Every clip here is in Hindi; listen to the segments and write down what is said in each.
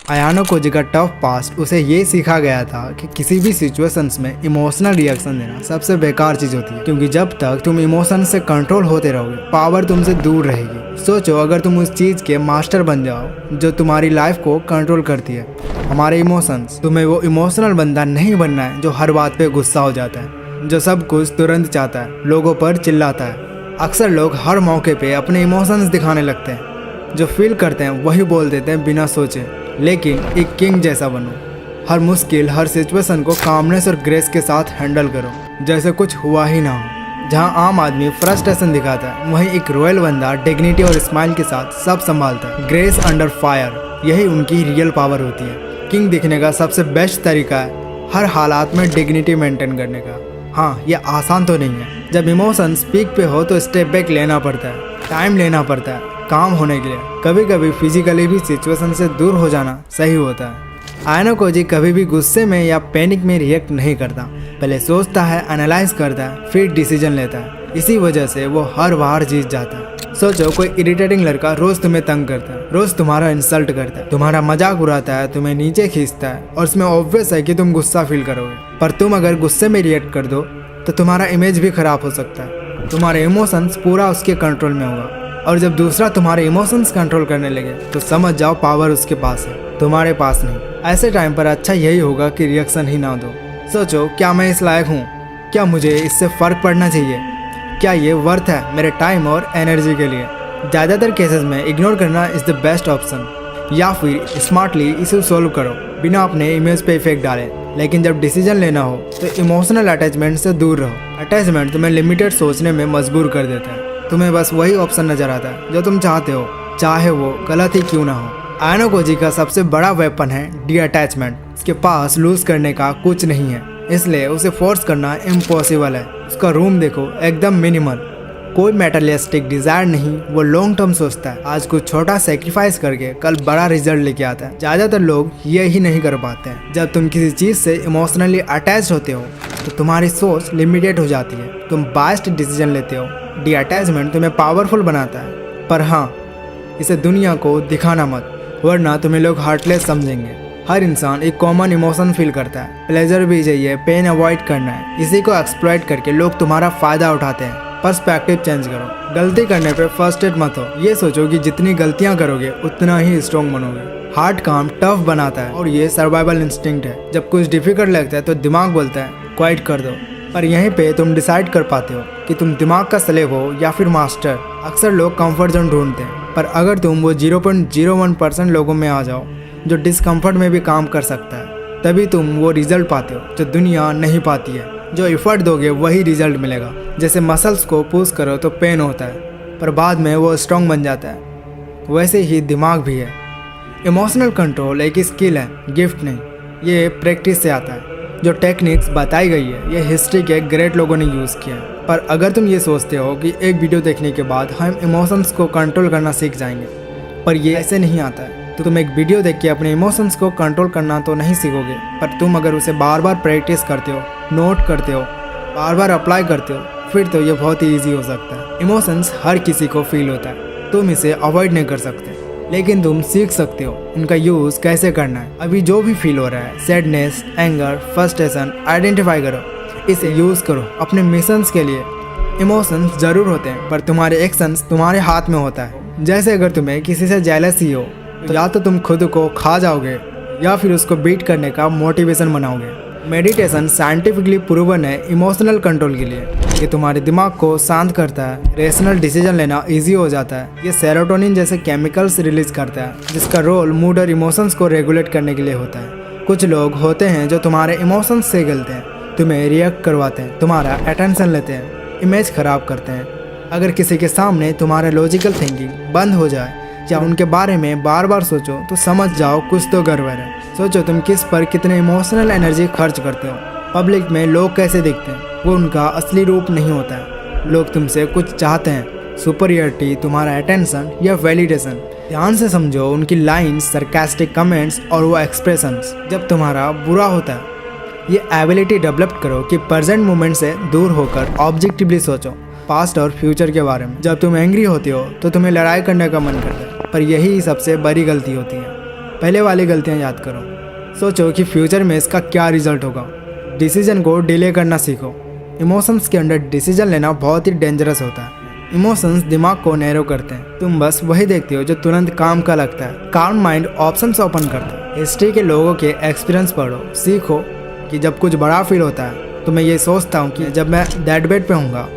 आयानो कोजी का टफ पास्ट उसे ये सिखा गया था कि किसी भी सिचुएशंस में इमोशनल रिएक्शन देना सबसे बेकार चीज होती है, क्योंकि जब तक तुम इमोशन से कंट्रोल होते रहोगे पावर तुमसे दूर रहेगी। सोचो अगर तुम उस चीज के मास्टर बन जाओ जो तुम्हारी लाइफ को कंट्रोल करती है, हमारे इमोशंस। तुम्हें वो इमोशनल बंदा नहीं बनना है जो हर बात पे गुस्सा हो जाता है, जो सब कुछ तुरंत चाहता है, लोगों पर चिल्लाता है। अक्सर लोग हर मौके पे अपने इमोशंस दिखाने लगते हैं, जो फील करते हैं वही बोल देते हैं बिना सोचे। लेकिन एक किंग जैसा बनो, हर मुश्किल हर सिचुएशन को कामनेस और ग्रेस के साथ हैंडल करो जैसे कुछ हुआ ही ना हो। जहां आम आदमी फ्रस्ट्रेशन दिखाता है, वहीं एक रॉयल बंदा डिग्निटी और स्माइल के साथ सब संभालता है। ग्रेस अंडर फायर, यही उनकी रियल पावर होती है। किंग दिखने का सबसे बेस्ट तरीका है हर हालात में डिग्निटी मेंटेन करने का। हाँ, ये आसान तो नहीं है। जब इमोशंस पीक पे हो तो स्टेप बैक लेना पड़ता है, टाइम लेना पड़ता है काम होने के लिए। कभी कभी फिजिकली भी सिचुएशन से दूर हो जाना सही होता है। आयानो कोजी कभी भी गुस्से में या पैनिक में रिएक्ट नहीं करता, पहले सोचता है, एनालाइज करता है, फिर डिसीजन लेता है। इसी वजह से वो हर बार जीत जाता है। सोचो कोई इरिटेटिंग लड़का रोज तुम्हें तंग करता है, रोज तुम्हारा इंसल्ट करता है, तुम्हारा मजाक उड़ाता है, तुम्हें नीचे खींचता है, और इसमें ऑब्वियस है कि तुम गुस्सा फील करोगे। पर तुम अगर गुस्से में रिएक्ट कर दो तो तुम्हारा इमेज भी खराब हो सकता है। तुम्हारे इमोशंस पूरा उसके कंट्रोल में होगा, और जब दूसरा तुम्हारे इमोशंस कंट्रोल करने लगे तो समझ जाओ पावर उसके पास है, तुम्हारे पास नहीं। ऐसे टाइम पर अच्छा यही होगा कि रिएक्शन ही ना दो। सोचो, क्या मैं इस लायक हूँ? क्या मुझे इससे फर्क पड़ना चाहिए? क्या ये वर्थ है मेरे टाइम और एनर्जी के लिए? ज़्यादातर केसेस में इग्नोर करना इज़ द बेस्ट ऑप्शन, या फिर स्मार्टली इसे सोल्व करो बिना अपने इमेज पे इफेक्ट डाले। लेकिन जब डिसीजन लेना हो तो इमोशनल अटैचमेंट से दूर रहो। अटैचमेंट तुम्हें लिमिटेड सोचने में मजबूर कर देता है। तुम्हें बस वही ऑप्शन नजर आता है जो तुम चाहते हो, चाहे वो गलत ही क्यों ना हो। आयानो कोजी का सबसे बड़ा वेपन है डी अटैचमेंट। उसके पास लूज करने का कुछ नहीं है, इसलिए उसे फोर्स करना इम्पॉसिबल है। उसका रूम देखो, एकदम मिनिमल, कोई मेटेरियलिस्टिक डिजायर नहीं। वो लॉन्ग टर्म सोचता है, आज कुछ छोटा सेक्रीफाइस करके कल बड़ा रिजल्ट लेके आता है। ज्यादातर लोग ये ही नहीं कर पाते हैं। जब तुम किसी चीज से इमोशनली अटैच होते हो तो तुम्हारी सोच लिमिटेड हो जाती है, तुम बायस्ड डिसीजन लेते हो। डी अटैचमेंट तुम्हें पावरफुल बनाता है, पर हाँ, इसे दुनिया को दिखाना मत, वरना तुम्हें लोग हार्टलेस समझेंगे। हर इंसान एक कॉमन इमोशन फील करता है, प्लेजर भी चाहिए, पेन अवॉइड करना है। इसी को एक्सप्लॉइट करके लोग तुम्हारा फायदा उठाते हैं। पर्सपेक्टिव चेंज करो, गलती करने पे फ्रस्ट्रेट मत हो। ये सोचो कि जितनी गलतियां करोगे उतना ही स्ट्रॉन्ग बनोगे। हार्ड काम टफ बनाता है और ये सर्वाइवल इंस्टिंक्ट है। जब कुछ डिफिकल्ट लगता है तो दिमाग बोलता है क्वाइट कर दो, पर यहीं पे तुम डिसाइड कर पाते हो कि तुम दिमाग का स्लेव हो या फिर मास्टर। अक्सर लोग कंफर्ट जोन ढूंढते हैं, पर अगर तुम वो 0.01% लोगों में आ जाओ जो डिस्कम्फर्ट में भी काम कर सकता है, तभी तुम वो रिजल्ट पाते हो जो दुनिया नहीं पाती है। जो एफर्ट दोगे वही रिजल्ट मिलेगा। जैसे मसल्स को पुश करो तो पेन होता है, पर बाद में वो स्ट्रॉन्ग बन जाता है, वैसे ही दिमाग भी है। इमोशनल कंट्रोल एक स्किल है, गिफ्ट नहीं। ये प्रैक्टिस से आता है। जो टेक्निक्स बताई गई है ये हिस्ट्री के ग्रेट लोगों ने यूज़ किया है। पर अगर तुम ये सोचते हो कि एक वीडियो देखने के बाद हम इमोशंस को कंट्रोल करना सीख जाएंगे, पर ये ऐसे नहीं आता है। तो तुम एक वीडियो देख के अपने इमोशंस को कंट्रोल करना तो नहीं सीखोगे, पर तुम अगर उसे बार बार प्रैक्टिस करते हो, नोट करते हो, बार बार अप्लाई करते हो, फिर तो ये बहुत ही ईजी हो सकता है। इमोशंस हर किसी को फील होता है, तुम इसे अवॉइड नहीं कर सकते, लेकिन तुम सीख सकते हो उनका यूज़ कैसे करना है। अभी जो भी फील हो रहा है, सैडनेस, एंगर, फ्रस्ट्रेशन, आइडेंटिफाई करो, इसे यूज़ करो अपने मिशंस के लिए। इमोशंस ज़रूर होते हैं, पर तुम्हारे एक्शंस तुम्हारे हाथ में होता है। जैसे अगर तुम्हें किसी से जेलसी हो तो या तो तुम खुद को खा जाओगे या फिर उसको बीट करने का मोटिवेशन बनाओगे। मेडिटेशन साइंटिफिकली प्रूवन है इमोशनल कंट्रोल के लिए। ये तुम्हारे दिमाग को शांत करता है, रेशनल डिसीजन लेना इजी हो जाता है। ये सेरोटोनिन जैसे केमिकल्स रिलीज करता है, जिसका रोल मूड और इमोशंस को रेगुलेट करने के लिए होता है। कुछ लोग होते हैं जो तुम्हारे इमोशंस से गलते हैं, तुम्हें रिएक्ट करवाते हैं, तुम्हारा अटेंशन लेते हैं, इमेज खराब करते हैं। अगर किसी के सामने तुम्हारा लॉजिकल थिंकिंग बंद हो जाए या उनके बारे में बार बार सोचो तो समझ जाओ कुछ तो गड़बड़ है। सोचो तुम किस पर कितने इमोशनल एनर्जी खर्च करते हो। पब्लिक में लोग कैसे दिखते हैं वो उनका असली रूप नहीं होता है। लोग तुमसे कुछ चाहते हैं, सुपरियरिटी, तुम्हारा अटेंशन या वैलिडेशन। ध्यान से समझो उनकी लाइन्स, सरकास्टिक कमेंट्स और वो एक्सप्रेशंस जब तुम्हारा बुरा होता है। ये एबिलिटी डेवलप करो कि प्रेजेंट मोमेंट से दूर होकर ऑब्जेक्टिवली सोचो पास्ट और फ्यूचर के बारे में। जब तुम एंग्री होते हो तो तुम्हें लड़ाई करने का मन करता है, पर यही सबसे बड़ी गलती होती है। पहले वाली गलतियाँ याद करो। सोचो कि फ्यूचर में इसका क्या रिजल्ट होगा। डिसीजन को डिले करना सीखो। इमोशंस के अंडर डिसीजन लेना बहुत ही डेंजरस होता है। इमोशंस दिमाग को नैरो करते हैं। तुम बस वही देखते हो जो तुरंत काम का लगता है। काम माइंड ऑप्शंस ओपन करता है। हिस्ट्री के लोगों के एक्सपीरियंस पढ़ो, सीखो कि जब कुछ बड़ा फील होता है तो मैं ये सोचता हूँ कि जब मैं डेड बेड पे होऊंगा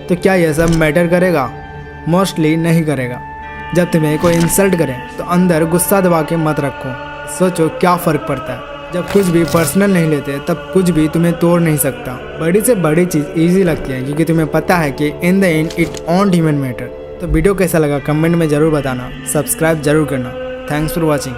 तो क्या यह सब मैटर करेगा? मोस्टली नहीं करेगा। जब तुम्हें कोई इंसल्ट करे तो अंदर गुस्सा दबा के मत रखो। सोचो क्या फ़र्क पड़ता है। जब कुछ भी पर्सनल नहीं लेते तब कुछ भी तुम्हें तोड़ नहीं सकता। बड़ी से बड़ी चीज़ ईजी लगती है क्योंकि तुम्हें पता है कि in the end it ऑन्ट even matter. तो वीडियो कैसा लगा कमेंट में ज़रूर बताना। सब्सक्राइब जरूर करना। Thanks for watching.